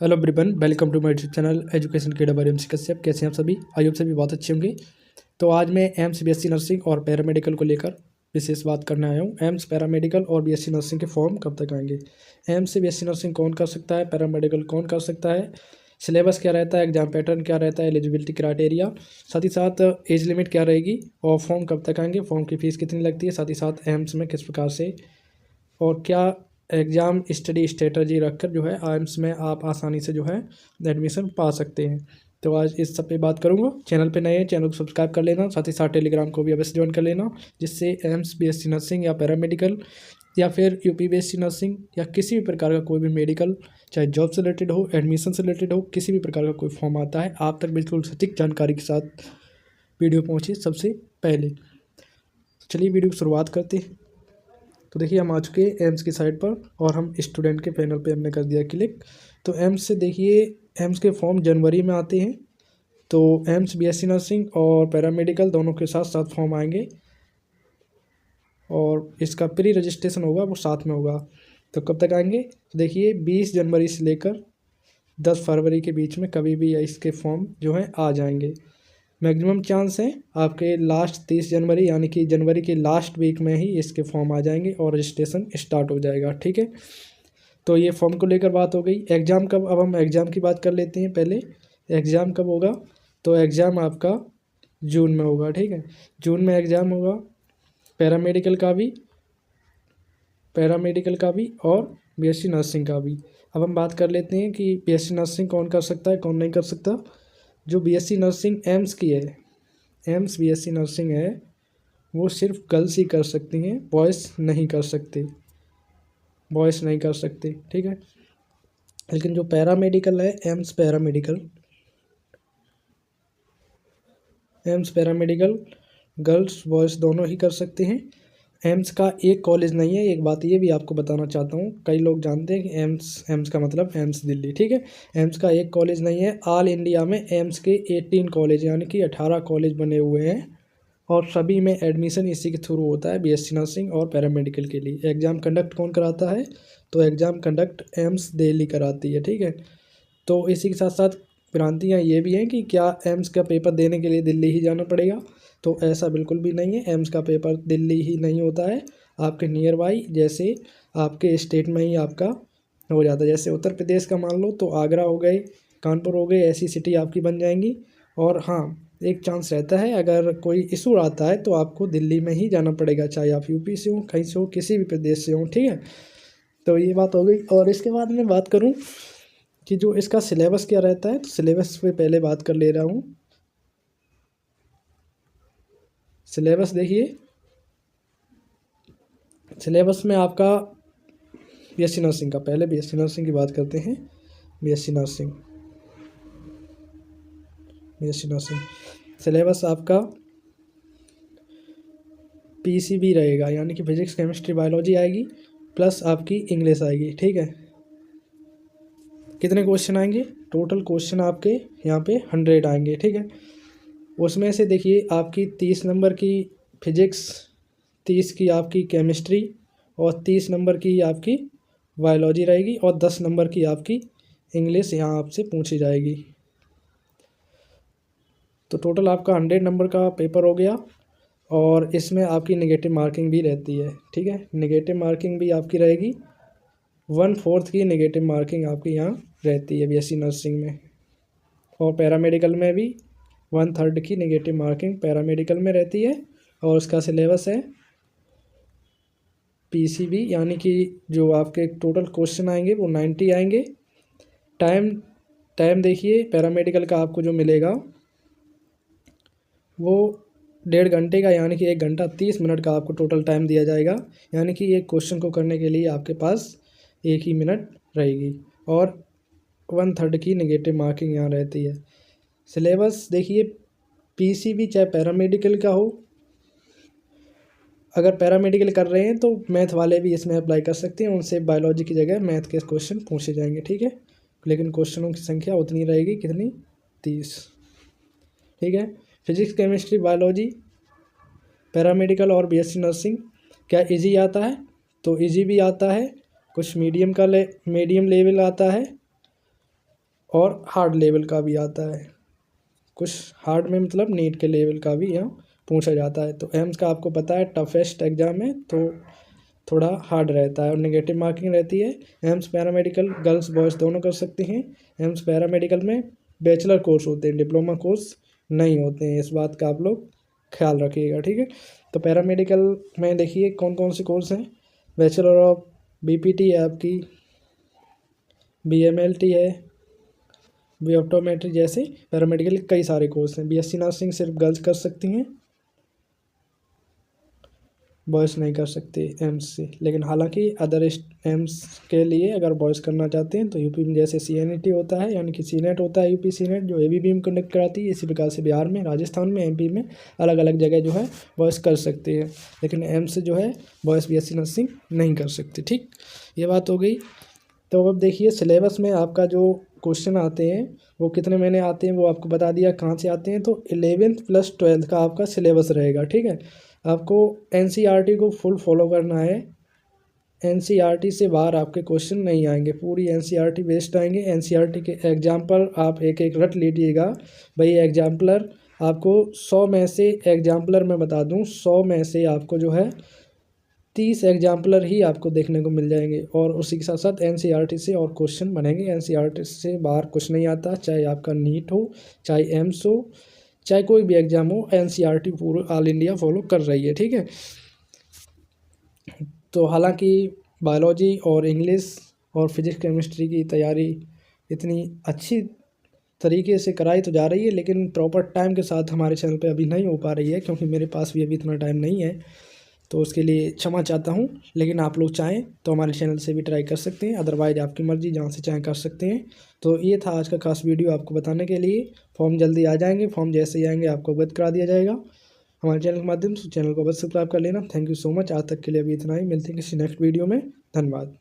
Hello everyone, welcome to my YouTube channel education के डबर MC Kashyap. कैसे हैं आप सभी? आई होप सभी बहुत अच्छे होंगे। तो आज मैं एम्स बीएससी नर्सिंग और पैरामेडिकल को लेकर विशेष बात करने आया हूँ। एम्स पैरामेडिकल और बीएससी नर्सिंग के फॉर्म कब तक आएंगे, एम्स से बीएससी नर्सिंग कौन कर सकता है, पैरामेडिकल कौन कर सकता है, सिलेबस क्या रहता है, एग्जाम पैटर्न क्या रहता है, एलिजिबिलिटी क्राइटेरिया, साथ ही साथ एज लिमिट क्या रहेगी और फॉर्म कब तक आएंगे, फॉर्म की फ़ीस कितनी लगती है, साथ ही साथ एम्स में किस प्रकार से और क्या एग्ज़ाम स्टडी स्ट्रेटजी रखकर जो है आइम्स में आप आसानी से जो है एडमिशन पा सकते हैं। तो आज इस सब पे बात करूँगा। चैनल पे नए हैं, चैनल को सब्सक्राइब कर लेना, साथ ही साथ टेलीग्राम को भी अवश्य ज्वाइन कर लेना, जिससे एम्स बीएससी नर्सिंग या पैरामेडिकल या फिर यूपी बीएससी नर्सिंग या किसी भी प्रकार का कोई भी मेडिकल, चाहे जॉब से रिलेटेड हो, एडमिशन से रिलेटेड हो, किसी भी प्रकार का कोई फॉर्म आता है आप तक बिल्कुल सटीक जानकारी के साथ वीडियो पहुँचे सबसे पहले। चलिए वीडियो की शुरुआत करते हैं। तो देखिए हम आ चुके हैं एम्स की साइट पर और हम स्टूडेंट के पैनल पे हमने कर दिया क्लिक। तो एम्स से देखिए एम्स के फॉर्म जनवरी में आते हैं। तो एम्स बीएससी नर्सिंग और पैरामेडिकल दोनों के साथ साथ फॉर्म आएंगे और इसका प्री रजिस्ट्रेशन होगा वो साथ में होगा। तो कब तक आएंगे? तो देखिए 20 जनवरी से लेकर 10 फरवरी के बीच में कभी भी इसके फॉर्म जो हैं आ जाएंगे। मैक्सिमम चांस है आपके लास्ट 30 जनवरी यानी कि जनवरी के लास्ट वीक में ही इसके फॉर्म आ जाएंगे और रजिस्ट्रेशन स्टार्ट हो जाएगा। ठीक है, तो ये फॉर्म को लेकर बात हो गई। एग्ज़ाम कब? अब हम एग्ज़ाम की बात कर लेते हैं। पहले एग्ज़ाम कब होगा? तो एग्ज़ाम आपका जून में होगा। ठीक है, जून में एग्ज़ाम होगा पैरामेडिकल का भी और बीएससी नर्सिंग का भी। अब हम बात कर लेते हैं कि बीएससी नर्सिंग कौन कर सकता है, कौन नहीं कर सकता। जो बीएससी नर्सिंग एम्स की है, एम्स बीएससी नर्सिंग है, वो सिर्फ गर्ल्स ही कर सकती हैं, बॉयज़ नहीं कर सकते, ठीक है। लेकिन जो पैरामेडिकल है एम्स पैरामेडिकल गर्ल्स बॉयज़ दोनों ही कर सकते हैं। एम्स का एक कॉलेज नहीं है, एक बात ये भी आपको बताना चाहता हूँ। कई लोग जानते हैं कि एम्स का मतलब एम्स दिल्ली, ठीक है। एम्स का एक कॉलेज नहीं है, ऑल इंडिया में एम्स के 18 कॉलेज यानी कि 18 कॉलेज बने हुए हैं और सभी में एडमिशन इसी के थ्रू होता है बीएससी नर्सिंग और पैरामेडिकल के लिए। एग्ज़ाम कंडक्ट कौन कराता है? तो एग्ज़ाम कंडक्ट एम्स दिल्ली कराती है, ठीक है। तो इसी के साथ साथ भ्रांतियाँ ये भी हैं कि क्या एम्स का पेपर देने के लिए दिल्ली ही जाना पड़ेगा? तो ऐसा बिल्कुल भी नहीं है। एम्स का पेपर दिल्ली ही नहीं होता है, आपके नियर बाई जैसे आपके स्टेट में ही आपका हो जाता है। जैसे उत्तर प्रदेश का मान लो तो आगरा हो गए, कानपुर हो गए, ऐसी सिटी आपकी बन जाएंगी। और हाँ, एक चांस रहता है अगर कोई इशू आता है तो आपको दिल्ली में ही जाना पड़ेगा, चाहे आप यूपी से हो, कहीं से हो, किसी भी प्रदेश से हो, ठीक है। तो ये बात हो गई। और इसके बाद मैं बात करूँ कि जो इसका सिलेबस क्या रहता है, तो सिलेबस पे पहले बात कर ले रहा हूँ। सिलेबस देखिए, सिलेबस में आपका बीएससी नर्सिंग का, पहले बीएससी नर्सिंग की बात करते हैं। बीएससी नर्सिंग सिलेबस आपका पीसीबी रहेगा, यानी कि फिजिक्स केमिस्ट्री बायोलॉजी आएगी प्लस आपकी इंग्लिश आएगी, ठीक है। कितने क्वेश्चन आएंगे? टोटल क्वेश्चन आपके यहाँ पे 100 आएंगे, ठीक है। उसमें से देखिए आपकी 30 नंबर की फिजिक्स, 30 की आपकी केमिस्ट्री और 30 नंबर की आपकी बायोलॉजी रहेगी और 10 नंबर की आपकी इंग्लिश यहाँ आपसे पूछी जाएगी। तो टोटल आपका 100 नंबर का पेपर हो गया और इसमें आपकी नेगेटिव मार्किंग भी रहती है, ठीक है। नेगेटिव मार्किंग भी आपकी रहेगी, 1/4 की नेगेटिव मार्किंग आपकी यहाँ रहती है बीएससी नर्सिंग में। और पैरामेडिकल में भी 1/3 की नेगेटिव मार्किंग पैरामेडिकल में रहती है। और उसका सिलेबस है पीसीबी, यानी कि जो आपके टोटल क्वेश्चन आएंगे वो 90 आएंगे। टाइम देखिए पैरामेडिकल का आपको जो मिलेगा वो 1.5 घंटे का, यानी कि 1 घंटा 30 मिनट का आपको टोटल टाइम दिया जाएगा। यानी कि एक क्वेश्चन को करने के लिए आपके पास 1 ही मिनट रहेगी और 1/3 की नेगेटिव मार्किंग यहाँ रहती है। सिलेबस देखिए, पीसीबी चाहे पैरामेडिकल का हो, अगर पैरामेडिकल कर रहे हैं तो मैथ वाले भी इसमें अप्लाई कर सकते हैं, उनसे बायोलॉजी की जगह मैथ के क्वेश्चन पूछे जाएंगे, ठीक है। लेकिन क्वेश्चनों की संख्या उतनी रहेगी, कितनी? 30, ठीक है। फिजिक्स केमिस्ट्री बायोलॉजी पैरामेडिकल और बीएससी नर्सिंग क्या इजी आता है? तो इजी भी आता है, कुछ मीडियम लेवल आता है और हार्ड लेवल का भी आता है, कुछ हार्ड में मतलब नीट के लेवल का भी यहाँ पूछा जाता है। तो एम्स का आपको पता है टफेस्ट एग्ज़ाम है, तो थोड़ा हार्ड रहता है और नेगेटिव मार्किंग रहती है। एम्स पैरामेडिकल गर्ल्स बॉयज़ दोनों कर सकते हैं। एम्स पैरामेडिकल में बैचलर कोर्स होते हैं, डिप्लोमा कोर्स नहीं होते हैं, इस बात का आप लोग ख्याल रखिएगा, ठीक है। तो पैरामेडिकल में देखिए कौन कौन से कोर्स हैं। बैचलर ऑफ बीपीटी है आपकी, बीएमएलटी है, बी ऑप्टोमेट्री, जैसे पैरामेडिकल के कई सारे कोर्स हैं। बीएससी नर्सिंग सिर्फ गर्ल्स कर सकती हैं, बॉयज़ नहीं कर सकते एम्स से। लेकिन हालांकि अदर एम्स के लिए अगर बॉयज़ करना चाहते हैं तो यूपी में जैसे सीएनईटी होता है, यानी कि सीनेट होता है, यूपी सीनेट जो एबीबीएम कंडक्ट कराती है, इसी प्रकार से बिहार में, राजस्थान में, एमपी में अलग अलग जगह जो है बॉयज़ कर सकते हैं। लेकिन एम्स से जो है बॉयज़ बीएससी नर्सिंग नहीं कर सकते, ठीक, ये बात हो गई। तो अब देखिए सिलेबस में आपका जो क्वेश्चन आते हैं वो कितने महीने आते हैं वो आपको बता दिया कहाँ से आते हैं। तो 11th + 12th का आपका सिलेबस रहेगा, ठीक है। आपको एनसीईआरटी को फुल फॉलो करना है, एनसीईआरटी से बाहर आपके क्वेश्चन नहीं आएंगे, पूरी एनसीईआरटी बेस्ड आएंगे। एनसीईआरटी के एग्जाम्पल आप एक एक रट लीजिएगा भाई। एग्जाम्पलर आपको 100 में से, एग्जाम्पलर मैं बता दूं 100 में से आपको जो है 30 एग्जाम्पलर ही आपको देखने को मिल जाएंगे। और उसी के साथ साथ एनसीईआरटी से और क्वेश्चन बनेंगे। एनसीईआरटी से बाहर कुछ नहीं आता, चाहे आपका नीट हो, चाहे एम्स हो, चाहे कोई भी एग्ज़ाम हो, एनसीईआरटी पूरा ऑल इंडिया फॉलो कर रही है, ठीक है। तो हालांकि बायोलॉजी और इंग्लिश और फिजिक्स केमिस्ट्री की तैयारी इतनी अच्छी तरीके से कराई तो जा रही है, लेकिन प्रॉपर टाइम के साथ हमारे चैनल पे अभी नहीं हो पा रही है, क्योंकि मेरे पास भी अभी इतना टाइम नहीं है। तो उसके लिए क्षमा चाहता हूँ। लेकिन आप लोग चाहें तो हमारे चैनल से भी ट्राई कर सकते हैं, अदरवाइज आपकी मर्ज़ी, जहाँ से चाहें कर सकते हैं। तो ये था आज का खास वीडियो आपको बताने के लिए। फॉर्म जल्दी आ जाएंगे, फॉर्म जैसे ही आएंगे आपको अवगत करा दिया जाएगा हमारे चैनल के माध्यम से। चैनल को बस सब्सक्राइब कर लेना। Thank you so much. आज तक के लिए अभी इतना ही, मिलते हैं किसी नेक्स्ट वीडियो में। धन्यवाद।